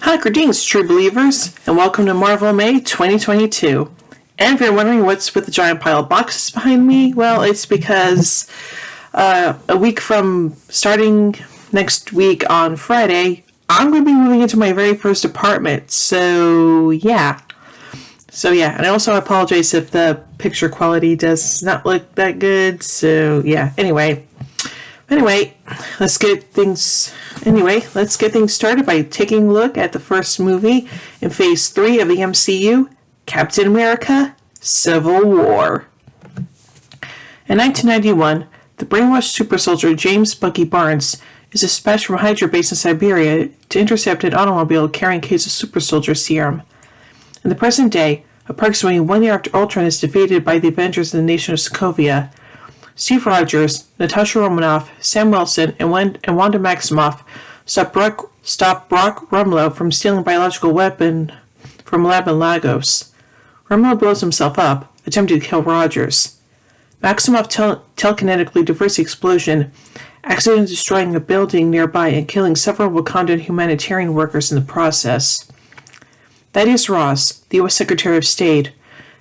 Hi, greetings, true believers, and welcome to Marvel May 2022. And if you're wondering what's with the giant pile of boxes behind me, well, it's because a week from starting next week on Friday, I'm going to be moving into my very first apartment. So yeah, and I also apologize if the picture quality does not look that good. So yeah, anyway, let's get things started by taking a look at the first movie in Phase 3 of the MCU, Captain America: Civil War. In 1991, the brainwashed super soldier James "Bucky" Barnes is dispatched from Hydra base in Siberia to intercept an automobile carrying a case of super soldier serum. In the present day, approximately 1 year after Ultron is defeated by the Avengers in the nation of Sokovia, Steve Rogers, Natasha Romanoff, Sam Wilson, and Wanda Maximoff stop Brock Rumlow from stealing a biological weapon from a lab in Lagos. Rumlow blows himself up, attempting to kill Rogers. Maximoff telekinetically diverts the explosion, accidentally destroying a building nearby and killing several Wakandan humanitarian workers in the process. Thaddeus Ross, the U.S. Secretary of State,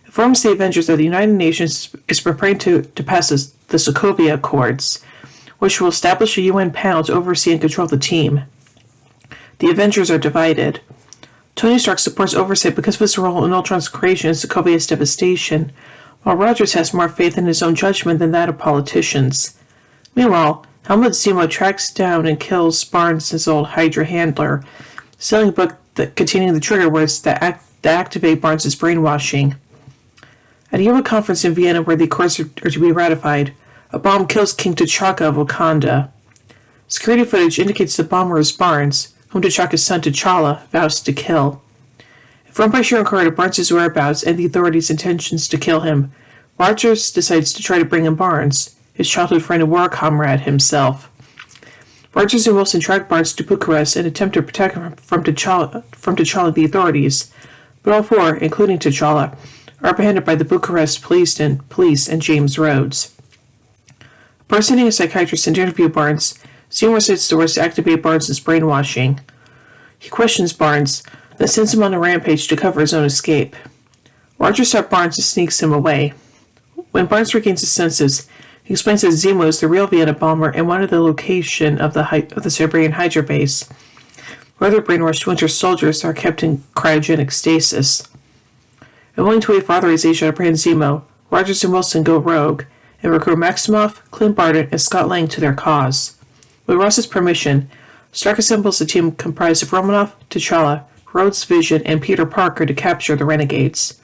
informs the Avengers that the United Nations is preparing to pass the Sokovia Accords, which will establish a UN panel to oversee and control the team. The Avengers are divided. Tony Stark supports oversight because of his role in Ultron's creation and Sokovia's devastation, while Rogers has more faith in his own judgment than that of politicians. Meanwhile, Helmut Zemo tracks down and kills Barnes' old Hydra handler, selling a book containing the trigger words that activate Barnes' brainwashing. At a UN conference in Vienna where the accords are to be ratified, a bomb kills King T'Chaka of Wakanda. Security footage indicates the bomber is Barnes, whom T'Chaka's son T'Challa vows to kill. Informed by Sharon Carter of Barnes' whereabouts and the authorities' intentions to kill him, Rogers decides to try to bring in Barnes, his childhood friend and war comrade himself. Rogers and Wilson track Barnes to Bucharest and attempt to protect him from T'Challa and the authorities, but all four, including T'Challa, are apprehended by the Bucharest police and James Rhodes. Impersonating a psychiatrist and to interview Barnes, Zemo recites the words to activate Barnes' brainwashing. He questions Barnes, then sends him on a rampage to cover his own escape. Rogers stops Barnes and sneaks him away. When Barnes regains his senses, he explains that Zemo is the real Vienna bomber and wanted the location of the Siberian Hydra base, where other brainwashed Winter soldiers are kept in cryogenic stasis. Unwilling to wait for authorization to apprehend Zemo, Rogers and Wilson go rogue and recruit Maximoff, Clint Barton, and Scott Lang to their cause. With Ross's permission, Stark assembles a team comprised of Romanoff, T'Challa, Rhodes, Vision, and Peter Parker to capture the Renegades.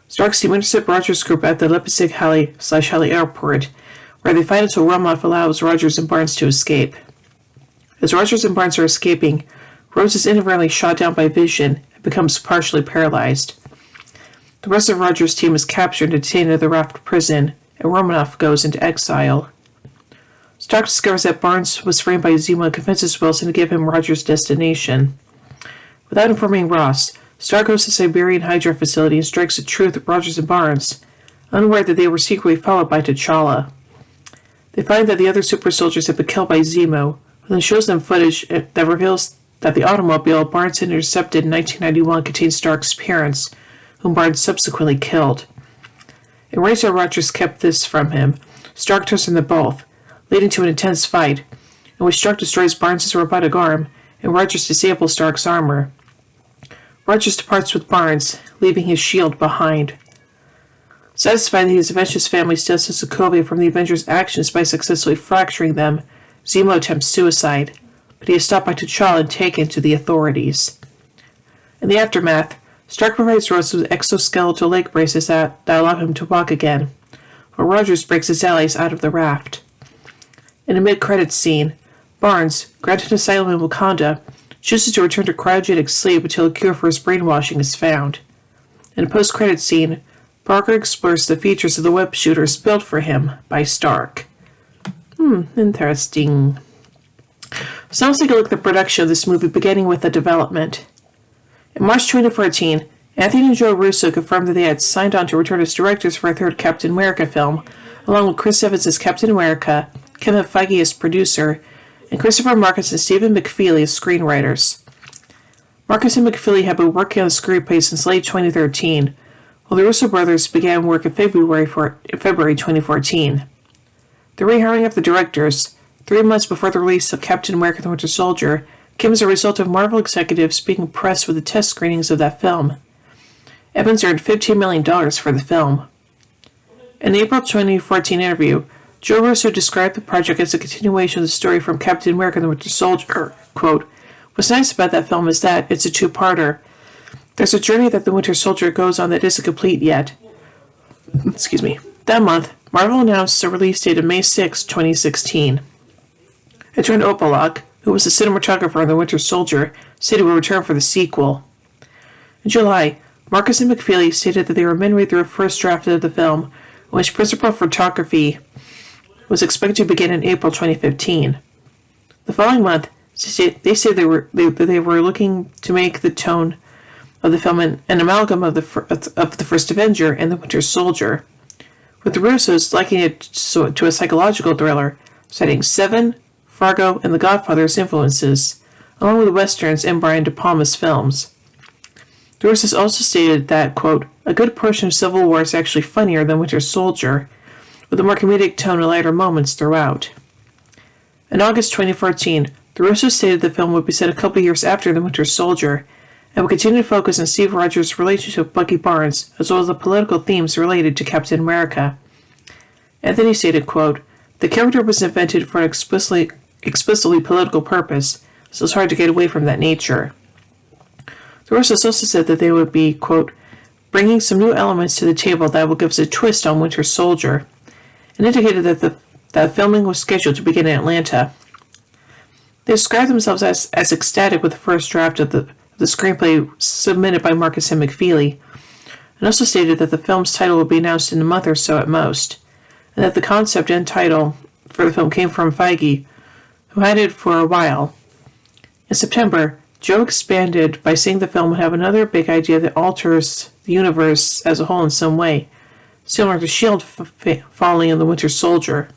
Stark's team intercept Rogers' group at the Leipzig-Halle airport, where they fight until Romanoff allows Rogers and Barnes to escape. As Rogers and Barnes are escaping, Rhodes is inadvertently shot down by Vision and becomes partially paralyzed. The rest of Rogers' team is captured and detained at the Raft prison, and Romanoff goes into exile. Stark discovers that Barnes was framed by Zemo and convinces Wilson to give him Rogers' destination. Without informing Ross, Stark goes to the Siberian Hydra facility and strikes the truth of Rogers and Barnes, unaware that they were secretly followed by T'Challa. They find that the other super soldiers have been killed by Zemo, who then shows them footage that reveals that the automobile Barnes had intercepted in 1991 contains Stark's parents, whom Barnes subsequently killed. Enraged that Rogers kept this from him, Stark turns on them both, leading to an intense fight, in which Stark destroys Barnes' robotic arm and Rogers disables Stark's armor. Rogers departs with Barnes, leaving his shield behind. Satisfied that he has avenged his family's deaths to Sokovia from the Avengers' actions by successfully fracturing them, Zemo attempts suicide, but he is stopped by T'Challa and taken to the authorities. In the aftermath, Stark provides Rhodes with exoskeletal leg braces that allow him to walk again, while Rogers breaks his allies out of the raft. In a mid-credits scene, Barnes, granted asylum in Wakanda, chooses to return to cryogenic sleep until a cure for his brainwashing is found. In a post-credits scene, Parker explores the features of the web shooters built for him by Stark. Interesting. So let's take a look at the production of this movie, beginning with the development. In March 2014, Anthony and Joe Russo confirmed that they had signed on to return as directors for a third Captain America film, along with Chris Evans as Captain America, Kevin Feige as producer, and Christopher Marcus and Stephen McFeely as screenwriters. Marcus and McFeely had been working on the screenplay since late 2013, while the Russo brothers began work in February 2014. The rehiring of the directors, 3 months before the release of Captain America: The Winter Soldier, came as a result of Marvel executives being impressed with the test screenings of that film. Evans earned $15 million for the film. In an April 2014 interview, Joe Russo described the project as a continuation of the story from Captain America: The Winter Soldier. Quote, "What's nice about that film is that it's a two-parter. There's a journey that the Winter Soldier goes on that isn't complete yet." Excuse me. That month, Marvel announced a release date of May 6, 2016. Adrian Opalak, who was the cinematographer on The Winter Soldier, said he would return for the sequel. In July, Marcus and McFeely stated that they were midway through a first draft of the film, in which principal photography was expected to begin in April 2015. The following month, they said they were looking to make the tone of the film an amalgam of the first Avenger and The Winter Soldier, with the Russos liking it to a psychological thriller, citing Seven, Fargo, and The Godfather's influences, along with westerns and Brian De Palma's films. The Russos also stated that, quote, "A good portion of Civil War is actually funnier than Winter Soldier, with a more comedic tone and lighter moments throughout." In August 2014, the Russos stated the film would be set a couple years after The Winter Soldier, and would continue to focus on Steve Rogers' relationship with Bucky Barnes, as well as the political themes related to Captain America. Anthony stated, quote, "The character was invented for an explicitly political purpose, so it's hard to get away from that nature." The Russos also said that they would be, quote, "bringing some new elements to the table that will give us a twist on Winter Soldier," and indicated that filming was scheduled to begin in Atlanta. They described themselves as ecstatic with the first draft of the screenplay submitted by Marcus and McFeely, and also stated that the film's title would be announced in a month or so at most, and that the concept and title for the film came from Feige, who had it for a while. In September, Joe expanded by saying the film would have another big idea that alters the universe as a whole in some way, similar to S.H.I.E.L.D. falling in The Winter Soldier.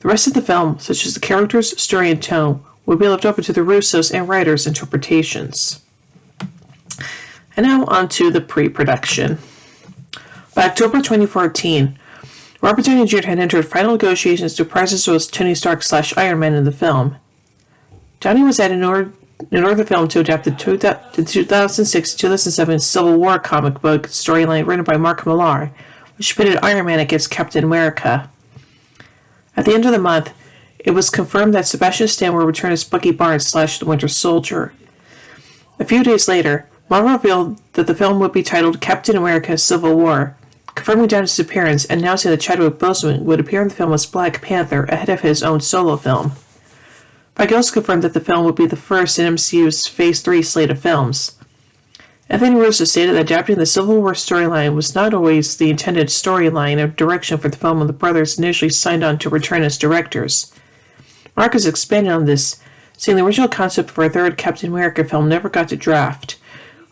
The rest of the film, such as the characters, story, and tone, would be left open to the Russos and writers' interpretations. And now on to the pre-production. By October 2014, Robert Downey Jr. had entered final negotiations to reprise his role as Tony Stark/Iron Man in the film. Downey was added in order the film to adapt the 2006-2007 Civil War comic book storyline written by Mark Millar, which pitted Iron Man against Captain America. At the end of the month, it was confirmed that Sebastian Stan would return as Bucky Barnes / The Winter Soldier. A few days later, Marvel revealed that the film would be titled Captain America: Civil War, confirming Downey's appearance and announcing that Chadwick Boseman would appear in the film as Black Panther ahead of his own solo film. Feige also confirmed that the film would be the first in MCU's Phase 3 slate of films. Anthony Russo stated that adapting the Civil War storyline was not always the intended storyline or direction for the film when the brothers initially signed on to return as directors. Marcus expanded on this, saying the original concept for a third Captain America film never got to draft,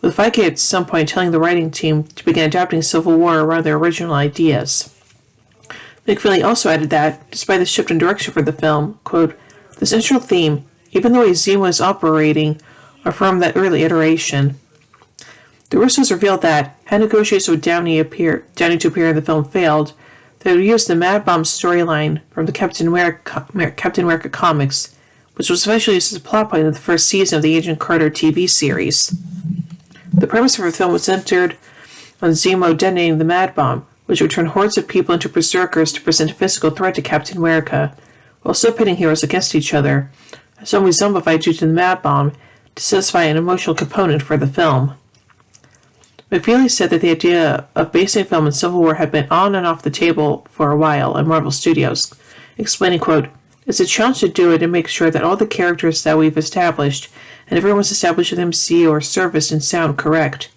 with Feige at some point telling the writing team to begin adapting Civil War around their original ideas. McFeely also added that, despite the shift in direction for the film, quote, "The central theme, even the way Zemo is operating, are from that early iteration." The Russos revealed that, had negotiations with Downey to appear in the film failed, they would use the Mad Bomb storyline from the Captain America comics, which was eventually used as a plot point in the first season of the Agent Carter TV series. The premise for the film was centered on Zemo detonating the Mad Bomb, which would turn hordes of people into berserkers to present a physical threat to Captain America, while still pitting heroes against each other, some we zombified due to the Mad Bomb, to satisfy an emotional component for the film. McFeely said that the idea of basing a film in Civil War had been on and off the table for a while at Marvel Studios, explaining, quote, "It's a challenge to do it and make sure that all the characters that we've established and everyone's established with MCU are serviced and sound correct.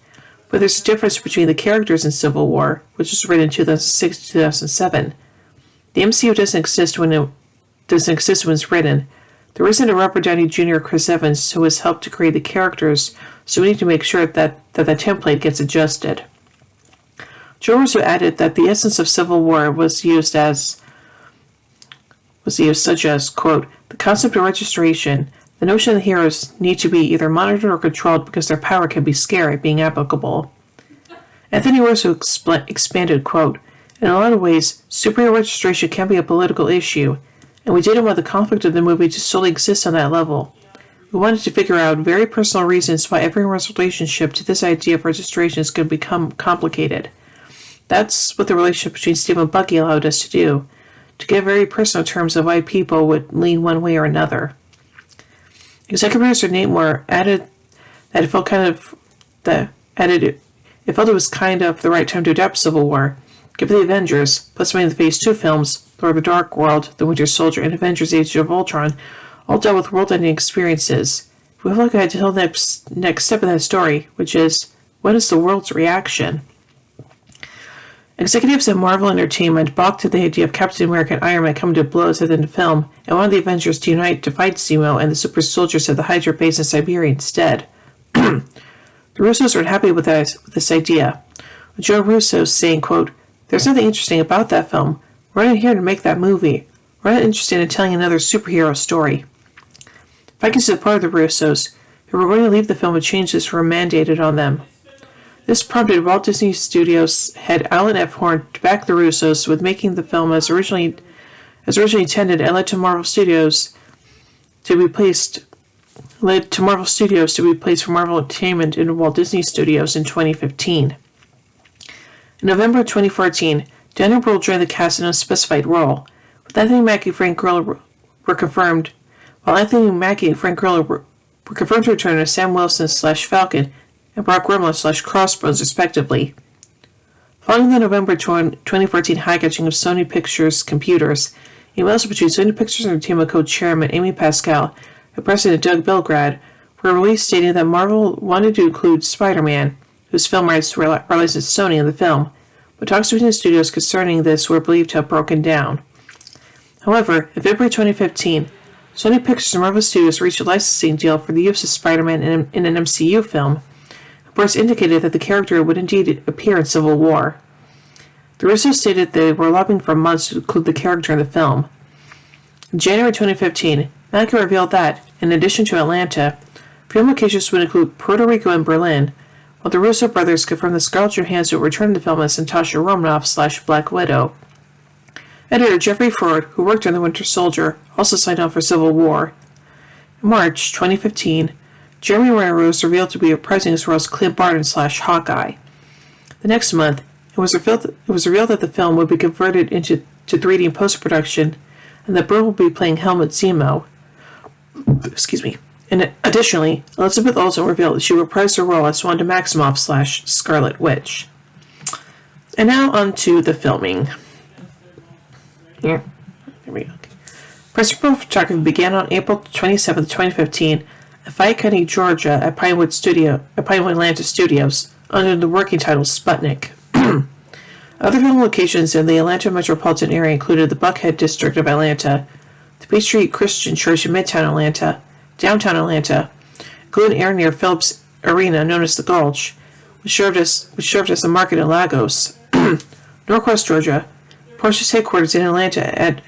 But there's a difference between the characters in Civil War, which was written in 2006-2007. The MCU doesn't exist when it's written. There isn't a Robert Downey Jr. or Chris Evans who has helped to create the characters, so we need to make sure that template gets adjusted." Joe Russo added that the essence of Civil War was used such as, quote, "the concept of registration, The notion that heroes need to be either monitored or controlled because their power can be scary being applicable. Anthony Russo expanded, quote, "In a lot of ways, superhero registration can be a political issue, and we didn't want the conflict of the movie to solely exist on that level. We wanted to figure out very personal reasons why everyone's relationship to this idea of registration is going to become complicated. That's what the relationship between Steve and Bucky allowed us to do, to get very personal terms of why people would lean one way or another." Executive producer Nate Moore added that it felt it was kind of the right time to adapt Civil War, given the Avengers, plus many of the Phase 2 films, Thor the Dark World, The Winter Soldier, and Avengers Age of Ultron, all dealt with world-ending experiences. We felt like I had to tell the next step in that story, which is, what is the world's reaction? Executives at Marvel Entertainment balked at the idea of Captain America and Iron Man coming to blows at the end of the film, and wanted the Avengers to unite to fight Zemo and the super soldiers at the Hydra base in Siberia instead. The Russos were unhappy with this idea, with Joe Russo saying, quote, "There's nothing interesting about that film. We're not here to make that movie. We're not interested in telling another superhero story." Vikings is part of the Russos, who were going to leave the film if changes were mandated on them. This prompted Walt Disney Studios head Alan F. Horn to back the Russos with making the film as originally intended, and led to Marvel Studios to be placed from Marvel Entertainment into Walt Disney Studios in 2015. In November 2014, Daniel Brühl joined the cast in a specified role, with Anthony Mackie and Frank Grillo were confirmed, while Anthony Mackie and Frank Grillo were confirmed to return as Sam Wilson / Falcon and Brock Grimlow / Crossbones, respectively. Following the November 2014 hijacking of Sony Pictures computers, emails between Sony Pictures Entertainment co-chairman Amy Pascal and President Doug Belgrad were released stating that Marvel wanted to include Spider-Man, whose film rights were licensed to Sony in the film, but talks between the studios concerning this were believed to have broken down. However, in February 2015, Sony Pictures and Marvel Studios reached a licensing deal for the use of Spider-Man in an MCU film. Reports indicated that the character would indeed appear in Civil War. The Russos stated they were lobbying for months to include the character in the film. In January 2015, Mackie revealed that, in addition to Atlanta, film locations would include Puerto Rico and Berlin, while the Russo brothers confirmed that Scarlett Johansson would return to the film as Natasha Romanoff / Black Widow. Editor Jeffrey Ford, who worked on The Winter Soldier, also signed on for Civil War. In March 2015, Jeremy Renner was revealed to be reprising his role as Clint Barton / Hawkeye. The next month, it was revealed that the film would be converted into 3D in post-production, and that Brühl would be playing Helmut Zemo. And additionally, Elizabeth Olsen revealed that she reprised her role as Wanda Maximoff / Scarlet Witch. And now on to the filming. Here we go. Principal photography began on April 27, 2015, at Fayette County, Georgia, at Pinewood Atlanta Studios, under the working title Sputnik. Other film locations in the Atlanta metropolitan area included the Buckhead district of Atlanta, the Peachtree Christian Church in Midtown Atlanta, downtown Atlanta, including an area near Phillips Arena known as the Gulch, which served as the market in Lagos. Norcross, Georgia, Porsche's headquarters in Atlanta at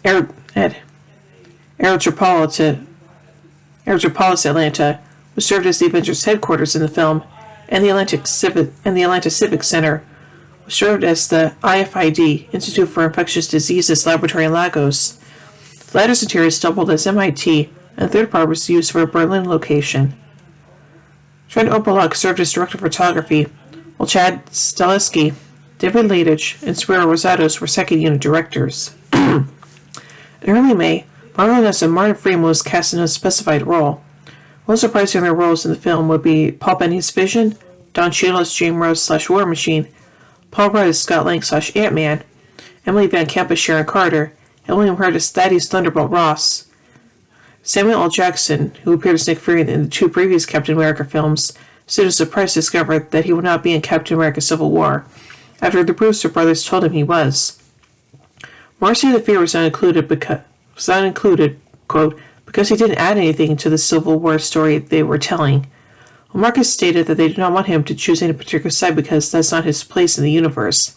Aerotropolis, Atlanta, which served as the Avengers headquarters in the film, and the Atlanta Civic Center, which served as the IFID, Institute for Infectious Diseases Laboratory in Lagos. The latter's interior doubled as MIT, and the third part was used for a Berlin location. Trent Opeluk served as director of photography, while Chad Stahelski, David Leitich, and Spiro Rosatos were second unit directors. In early May, Marvel announced that Martin Freeman was cast in a specified role. Most surprising their roles in the film would be Paul Bettany's Vision, Don Cheadle as James Rose / War Machine, Paul Rudd as Scott Lang / Ant-Man, Emily Van Camp as Sharon Carter, and William Hurt as Thaddeus Thunderbolt Ross. Samuel L. Jackson, who appeared as Nick Fury in the two previous Captain America films, stood as surprised to discover that he would not be in Captain America Civil War, after the Brewster brothers told him he was. Marcy the Fear was not included, quote, because he didn't add anything to the Civil War story they were telling. Well, Marcus stated that they did not want him to choose any particular side because that's not his place in the universe.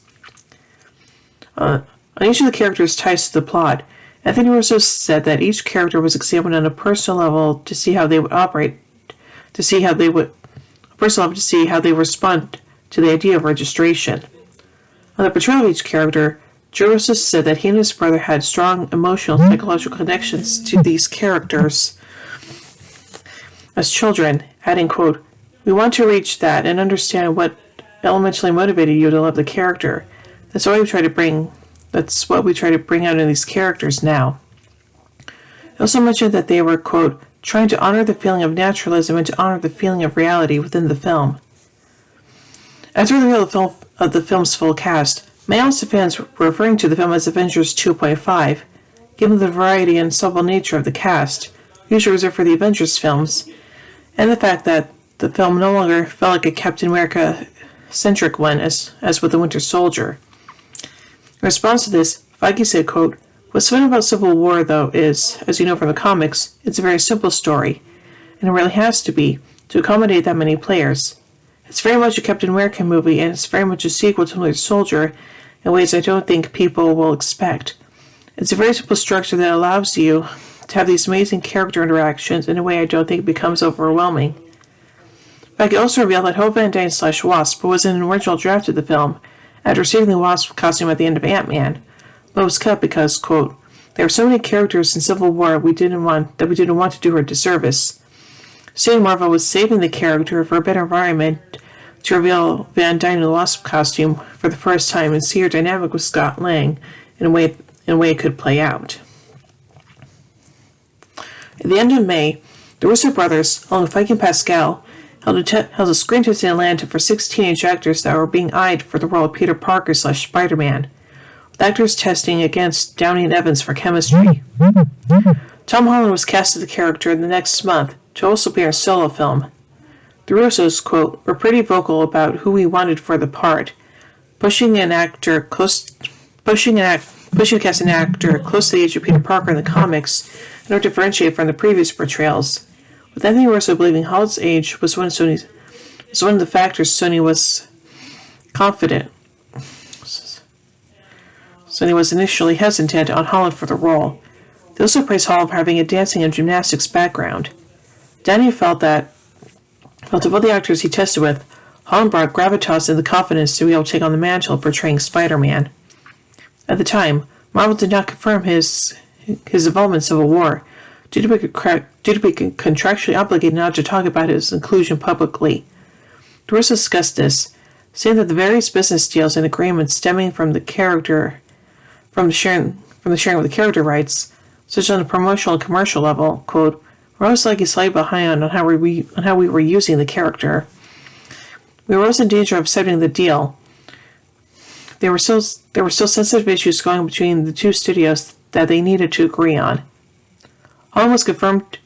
On each of the characters' ties to the plot, Anthony Russo said that each character was examined on a personal level to see how they would operate, to see how they would respond to the idea of registration. On the portrayal of each character, Joe Russo said that he and his brother had strong emotional and psychological connections to these characters as children, adding, quote, "We want to reach that and understand what elementally motivated you to love the character. That's what we try to bring out in these characters now." He also mentioned that they were, quote, "trying to honor the feeling of naturalism and to honor the feeling of reality within the film." After the reveal of the film's full cast, many also fans were referring to the film as Avengers 2.5, given the variety and ensemble nature of the cast, usually reserved for the Avengers films, and the fact that the film no longer felt like a Captain America-centric one as with the Winter Soldier. In response to this, Feige said, quote, "What's fun about Civil War, though, is, as you know from the comics, it's a very simple story, and it really has to be, to accommodate that many players. It's very much a Captain America movie, and it's very much a sequel to Winter Soldier in ways I don't think people will expect. It's a very simple structure that allows you to have these amazing character interactions in a way I don't think becomes overwhelming." Feige also revealed that Hope Van Dyne / Wasp was in an original draft of the film after receiving the Wasp costume at the end of Ant-Man, but was cut because, quote, "There are so many characters in Civil War we didn't want to do her disservice." Saying Marvel was saving the character for a better environment to reveal Van Dyne in the Wasp costume for the first time and see her dynamic with Scott Lang in a way it could play out. At the end of May, the Russo brothers, along with Feige and Pascal, held a screen test in Atlanta for 6 teenage actors that were being eyed for the role of Peter Parker / Spider-Man, with actors testing against Downey and Evans for chemistry. Tom Holland was cast as the character in the next month to also be our solo film. The Russos, quote, "were pretty vocal about who we wanted for the part, pushing to cast an actor close to the age of Peter Parker in the comics in order to differentiate from the previous portrayals, with Anthony Russo believing Holland's age was one of the factors Sony was initially hesitant on Holland for the role. They also praised Holland for having a dancing and gymnastics background. Danny felt of all the actors he tested with, Holland brought gravitas and the confidence to be able to take on the mantle of portraying Spider-Man. At the time, Marvel did not confirm his involvement in Civil War, due to be contractually obligated not to talk about his inclusion publicly. The Russos discussed this, saying that the various business deals and agreements stemming from the sharing of the character rights, such on the promotional and commercial level, quote, "were most likely slightly behind on how we were using the character. We were always in danger of upsetting the deal. There were still sensitive issues going between the two studios that they needed to agree on." Holland was confirmed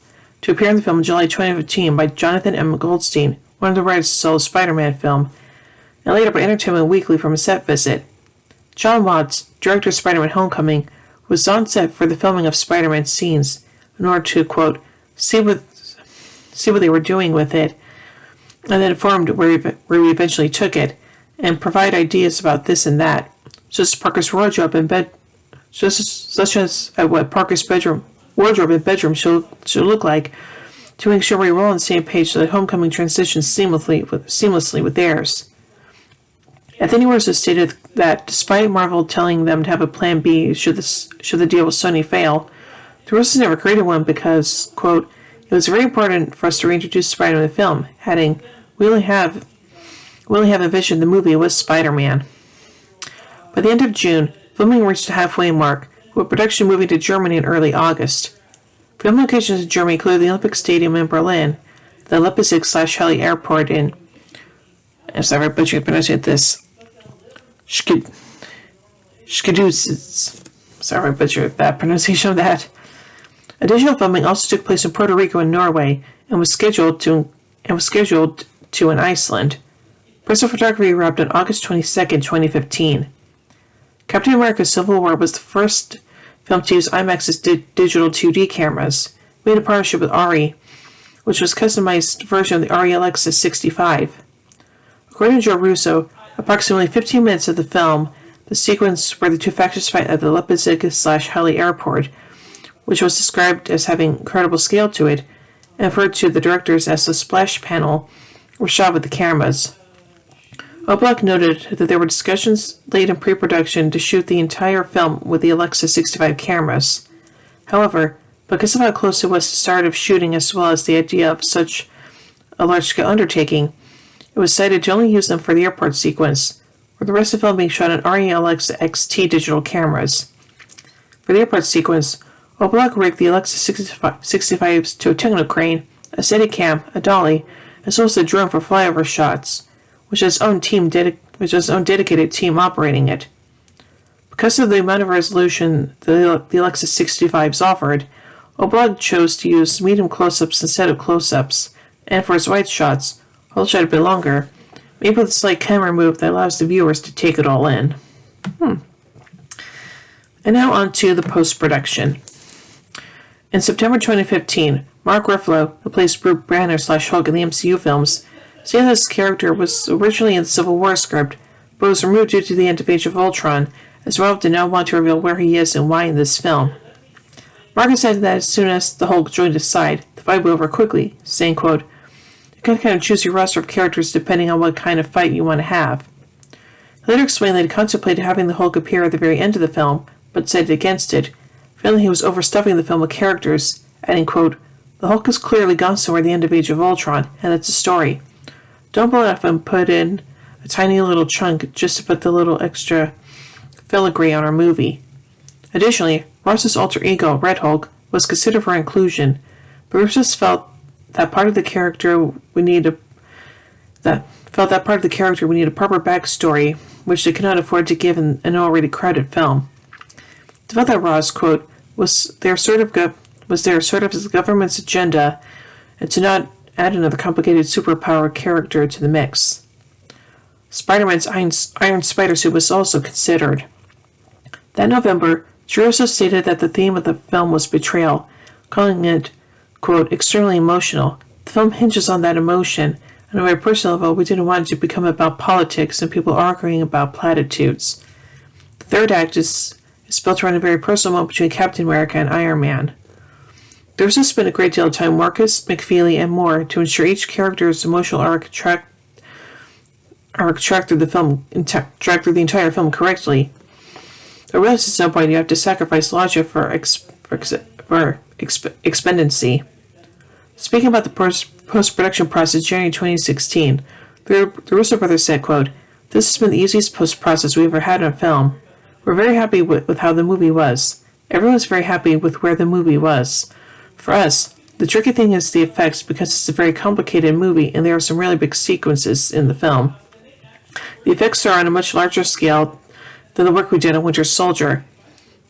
to appear in the film in July 2015 by Jonathan M. Goldstein, one of the writers of the solo Spider-Man film, and later by Entertainment Weekly from a set visit. John Watts, director of Spider-Man Homecoming, was on set for the filming of Spider-Man scenes in order to, quote, see what they were doing with it, and then informed where we eventually took it, and provide ideas about this and that, such as Parker's wardrobe and what Parker's wardrobe and bedroom should look like, to make sure we were all on the same page so that Homecoming transitions seamlessly with theirs. Anthony Russo stated that despite Marvel telling them to have a plan B should the deal with Sony fail, the Russos never created one because, quote, "it was very important for us to reintroduce Spider-Man in the film," adding, we only have envisioned the movie with Spider-Man." By the end of June, filming reached a halfway mark, with production moving to Germany in early August. Film locations in Germany include the Olympic Stadium in Berlin, the Leipzig/Halle Airport in, I'm sorry if I butchered pronouncing this, Schkeduzitz. Sorry if I butchered that pronunciation of that. Additional filming also took place in Puerto Rico and Norway, and was scheduled to in Iceland. Personal photography wrapped on August 22, 2015. Captain America Civil War was the first film to use IMAX's digital 2D cameras, made in partnership with ARRI, which was a customized version of the ARRI Alexa 65. According to Joe Russo, approximately 15 minutes of the film, the sequence where the two factions fight at the Leipzig/Halle Airport, which was described as having incredible scale to it, and referred to the directors as the splash panel, were shot with the cameras. Oblak noted that there were discussions late in pre-production to shoot the entire film with the Alexa 65 cameras. However, because of how close it was to start of shooting as well as the idea of such a large-scale undertaking, it was decided to only use them for the airport sequence, with the rest of the film being shot on RE Alexa XT digital cameras. For the airport sequence, Oblak rigged the Alexa 65s to a techno-crane, a Steadicam, a dolly, as well as a drone for flyover shots, which has its own dedicated team operating it. Because of the amount of resolution the Alexa 65s offered, Oblak chose to use medium close-ups instead of close-ups, and for its wide shots, although shot a bit longer, maybe with a slight camera move that allows the viewers to take it all in. And now on to the post-production. In September 2015, Mark Ruffalo, who plays Bruce Banner / Hulk in the MCU films, said that his character was originally in the Civil War script, but was removed due to the end of Age of Ultron, as Rob did not want to reveal where he is and why in this film. Mark said that as soon as the Hulk joined his side, the fight went over quickly, saying, quote, "You can kind of choose your roster of characters depending on what kind of fight you want to have." He later explained that he contemplated having the Hulk appear at the very end of the film, but decided against it, feeling he was overstuffing the film with characters, adding, quote, "The Hulk has clearly gone somewhere at the end of Age of Ultron, and that's a story. Don't blow it up and put in a tiny little chunk just to put the little extra filigree on our movie." Additionally, Ross's alter ego, Red Hulk, was considered for inclusion, but Russos felt that part of the character would need a proper backstory, which they could not afford to give in an already crowded film. They felt that Ross, quote, was there sort of the government's agenda, and to not add another complicated superpower character to the mix. Spider-Man's Iron Spider suit was also considered. That November, Russo stated that the theme of the film was betrayal, calling it, quote, extremely emotional. The film hinges on that emotion, and on a very personal level, we didn't want it to become about politics and people arguing about platitudes. The third act is built around a very personal moment between Captain America and Iron Man. There's also spent a great deal of time, Marcus, McFeely, and more, to ensure each character's emotional arc tracked through the entire film correctly. I realize at some point you have to sacrifice logic for expediency. Speaking about the post-production process, January 2016, the Russo brothers said, quote, "This has been the easiest post-process we ever had on film. We're very happy with how the movie was. Everyone's very happy with where the movie was. For us, the tricky thing is the effects because it's a very complicated movie and there are some really big sequences in the film. The effects are on a much larger scale than the work we did on Winter Soldier.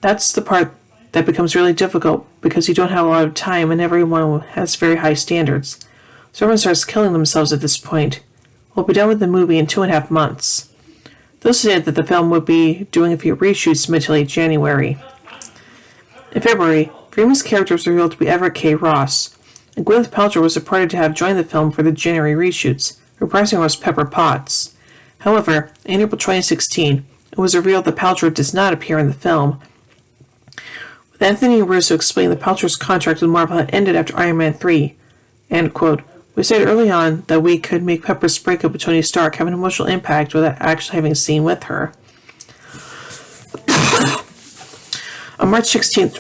That's the part that becomes really difficult because you don't have a lot of time and everyone has very high standards. So everyone starts killing themselves at this point. We'll be done with the movie in 2.5 months. Those said that the film would be doing a few reshoots mid to late January. In February, Freeman's character was revealed to be Everett K. Ross, and Gwyneth Paltrow was reported to have joined the film for the January reshoots, reprising Ross Pepper Potts. However, in April 2016, it was revealed that Paltrow does not appear in the film, with Anthony Russo explaining that Paltrow's contract with Marvel had ended after Iron Man 3, and, quote, "We said early on that we could make Pepper's breakup with Tony Stark have an emotional impact without actually having a scene with her." On March 16,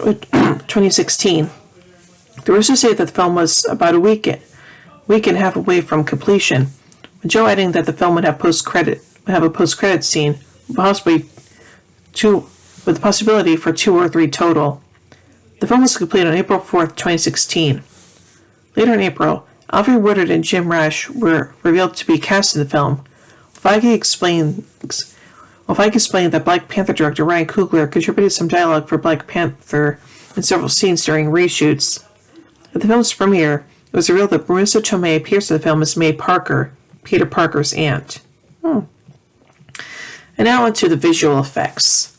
2016, the Russos say that the film was about a week and a half away from completion, with Joe adding that the film would have a post-credit scene, with the possibility for 2 or 3 total. The film was completed on April 4th, 2016. Later in April, Alfred Woodard and Jim Rash were revealed to be cast in the film. Feige explained that Black Panther director Ryan Coogler contributed some dialogue for Black Panther in several scenes during reshoots. At the film's premiere, it was revealed that Marissa Tomei appears in the film as May Parker, Peter Parker's aunt. And now on to the visual effects.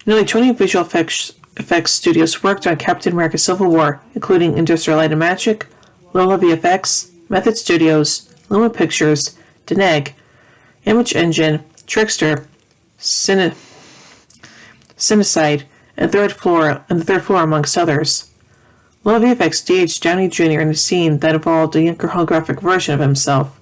Nearly 20 visual effects studios worked on Captain America Civil War, including Industrial Light and Magic, Lola VFX, Method Studios, Luma Pictures, Deneg, Image Engine, Trickster, Cinecide, and the third floor, amongst others. Low VFX de-aged Downey Jr. in a scene that involved a younger holographic version of himself.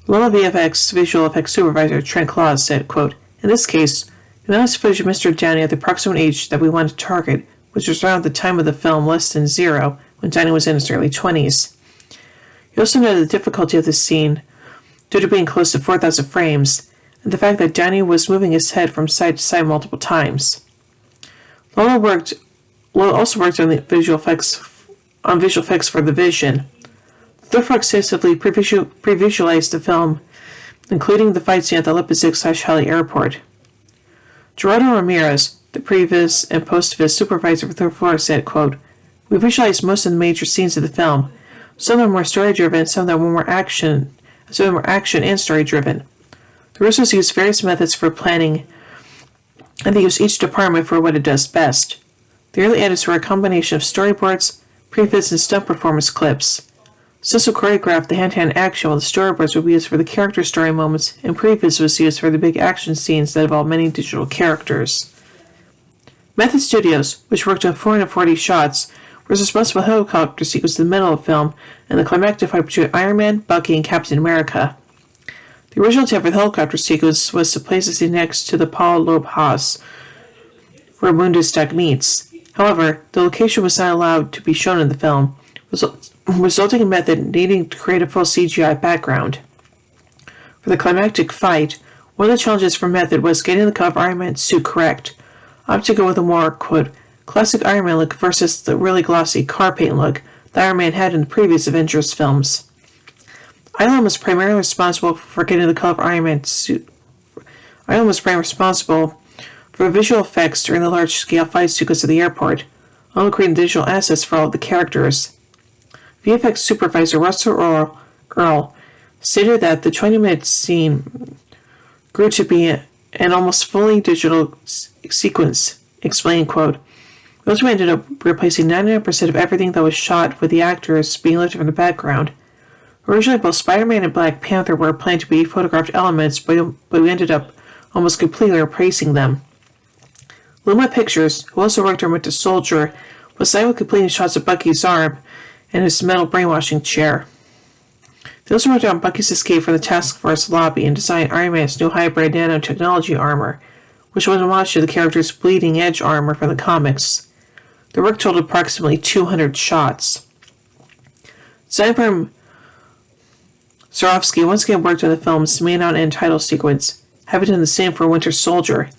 Low VFX visual effects supervisor Trent Claus said, quote, "In this case, we announced footage of Mr. Downey at the approximate age that we wanted to target, which was around the time of the film less than 0, when Downey was in his early 20s. He also noted the difficulty of this scene due to being close to 4,000 frames, and the fact that Downey was moving his head from side to side multiple times. Lowe also worked on the visual effects for The Vision. Therefore extensively pre-visualized the film, including the fight scene at the Leipzig/Halle airport. Gerardo Ramirez, the previs and post-vis supervisor for Third Floor, said, quote, "We visualized most of the major scenes of the film. Some of them were story-driven, some of them were more action and story-driven. The Russos used various methods for planning, and they used each department for what it does best. The early edits were a combination of storyboards, previs, and stunt performance clips. Sissel choreographed the hand-to-hand action, while the storyboards would be used for the character story moments, and previs was used for the big action scenes that involved many digital characters." Method Studios, which worked on 440 shots, was responsible for the helicopter sequence in the middle of the film and the climactic fight between Iron Man, Bucky, and Captain America. The original intent for the helicopter sequence was to place the scene next to the Paul Loeb Haus, where Bundestag meets. However, the location was not allowed to be shown in the film, resulting in Method needing to create a full CGI background. For the climactic fight, one of the challenges for Method was getting the cut of Iron Man's suit correct, opting to go with a more, quote, classic Iron Man look versus the really glossy car paint look that Iron Man had in the previous Avengers films. Island was primarily responsible for getting the color of Iron Man's suit. Island was primarily responsible for visual effects during the large-scale fight sequence at the airport, along with creating digital assets for all of the characters. VFX supervisor Russell Earl stated that the 20-minute scene grew to be an almost fully digital sequence, explaining, quote, "We also ended up replacing 99% of everything that was shot with the actors being lifted from the background. Originally, both Spider-Man and Black Panther were planned to be photographed elements, but we ended up almost completely replacing them." Luma Pictures, who also worked on Winter Soldier, was signed with completing shots of Bucky's arm and his metal brainwashing chair. They also worked on Bucky's escape from the task force lobby and designed Iron Man's new hybrid nanotechnology armor, which was an homage to the character's bleeding edge armor from the comics. The work totaled approximately 200 shots. Design firm Swarovski once again worked on the film's main on-end title sequence, having done the same for Winter Soldier.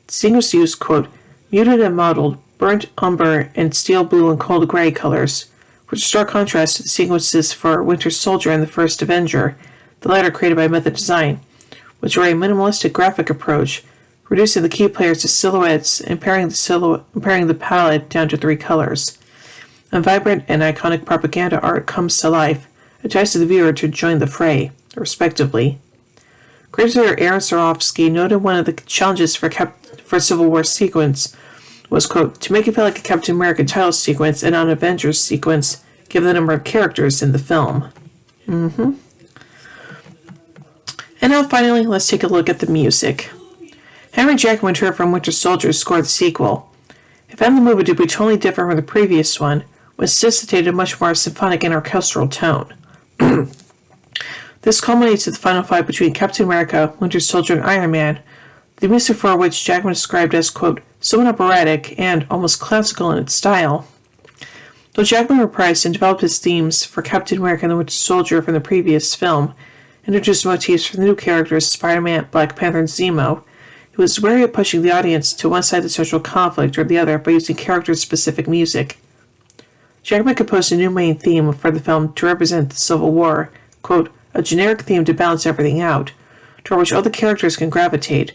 The sequence used, quote, muted and mottled, burnt umber, and steel blue and cold gray colors, which are stark contrast to the sequences for Winter Soldier and the First Avenger, the latter created by Method Design, which were a minimalistic graphic approach, reducing the key players to silhouettes and paring the palette down to 3 colors. And vibrant and iconic propaganda art comes to life, entices the viewer to join the fray, respectively. Creator Aaron Swarovski noted one of the challenges for Civil War sequence was, quote, to make it feel like a Captain America title sequence and not an Avengers sequence, given the number of characters in the film. And now finally, let's take a look at the music. Henry Jackman from Winter Soldier scored the sequel. He found the movie to be totally different from the previous one, which necessitated a much more symphonic and orchestral tone. This culminates in the final fight between Captain America, Winter Soldier, and Iron Man, the music for which Jackman described as, quote, somewhat operatic and almost classical in its style. Though Jackman reprised and developed his themes for Captain America and the Winter Soldier from the previous film, and introduced motifs for the new characters Spider-Man, Black Panther, and Zemo, he was wary of pushing the audience to one side of the social conflict or the other by using character-specific music. Jackman composed a new main theme for the film to represent the Civil War, quote, a generic theme to balance everything out, toward which all the characters can gravitate.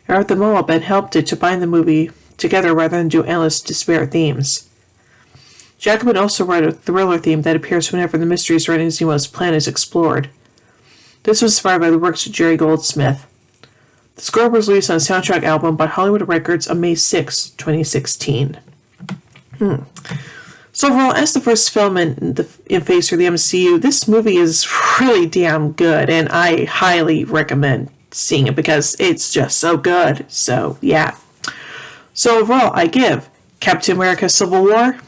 Art the Moabed helped it to bind the movie together rather than do endless disparate themes. Jackman also wrote a thriller theme that appears whenever the mystery surrounding Zemo's plan is explored. This was inspired by the works of Jerry Goldsmith. The score was released on a soundtrack album by Hollywood Records on May 6, 2016. So overall, as the first film in Phase 3 of the MCU, this movie is really damn good, and I highly recommend seeing it because it's just so good. So, yeah. So overall, I give Captain America Civil War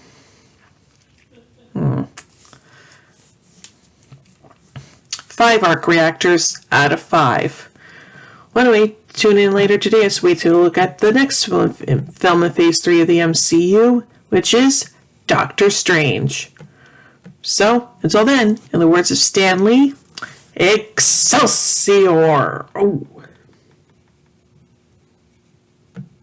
5 arc reactors out of 5. Well, anyway, tune in later today as we take a look at the next film in Phase 3 of the MCU, which is Doctor Strange. So, until then, in the words of Stan Lee, Excelsior! Oh.